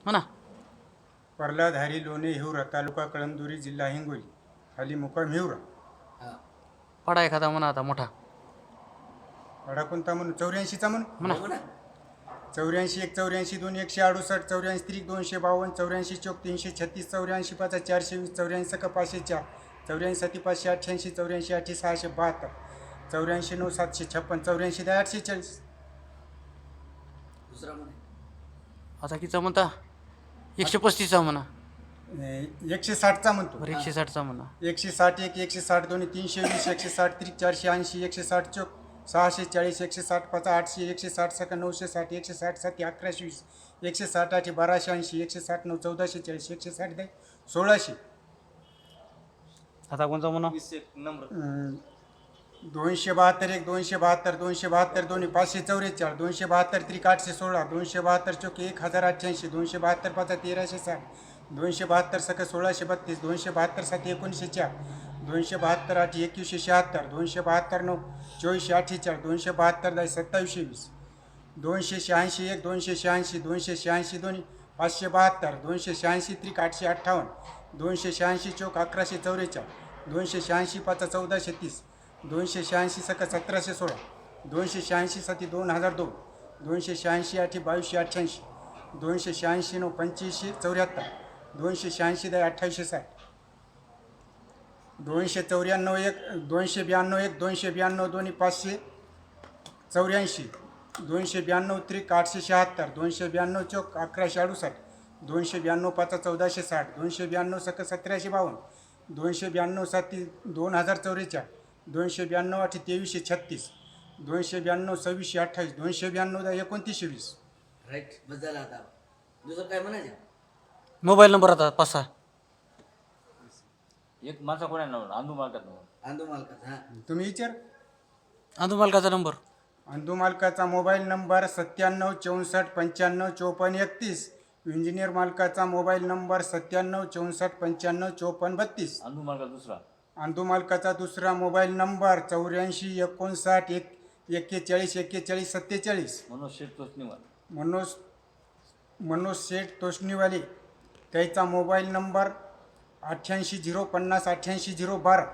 हो ना. पर्लाधारी लोणे हिवरा तालुका कळमदुरी जिल्हा हिंगोली खाली मुक्काम हिवरा. पडा एखादा म्हणा आता मोठा वाडा कोणता म्हणून 84चा म्हणून म्हणा. 84 1 84 2 168 84 त्रिक 252 84 चौक 336 84 5 420 84 क 504 84 7 588 84 8 672 84 9 756 84 10 840. दुसरा म्हणे आता किती म्हणता 135चा म्हणा 160चा म्हणतो. बरं 160चा म्हणा 160 1 160 2 320 160 त्रिक 480 160 चौक 640 160 5 800 160 सक 960 160 7 1120 160 8 1280 160 9 1440 160 10 1600. आता कोणता म्हणा 272 1 272 272 दोन्ही 544 272 त्रिक 816 272 चौक 1088 272 5 1360 272 सक 1632 272 7 1904 272 8 2176 272 9 2448 272 10 2720 286 1 286 286 दोन्ही 572 286 त्रिक 858 286 चौक 1144 286 5 1430 286 सक 1716 286 7 2002 286 8 2288 286 9 85 74 286 10 2860 294 1 292 1 292 दोन्ही 584 292 त्रिक 876 292 चौक 1168 292 5 1460 292 सक 1752 292 7 2044 292 8 2336 292 26 28 292 2920. राईट बस झाला आता. दुसरं काय म्हणायचं मोबाईल नंबर आता 5-6 एक माणसा कोण आहे ना आंदू मालकात आंदो मालकाचा हा तुम्ही विचार. अंधू मालकाचा नंबर अंधू मालकाचा मोबाईल नंबर 97 64 95 54 31. इंजिनियर मालकाचा मोबाईल नंबर 97 64 95 54 32. आंदू मालकात दुसरा अंधू मालकाचा दुसरा मोबाईल नंबर 84 59 41 41 47. मनोज शेठ तोष्णीवाल मनोज शेठ तोष्णीवाले त्याचा मोबाईल नंबर 88 050 88 012.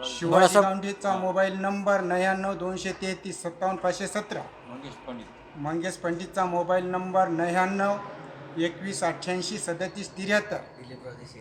शिवाजी गावंडेचा मोबाईल नंबर 99 233 57 517. मंगेश पंडित मंगेश पंडितचा मोबाईल नंबर 99 21 88 37 73. दिलीप राव देशे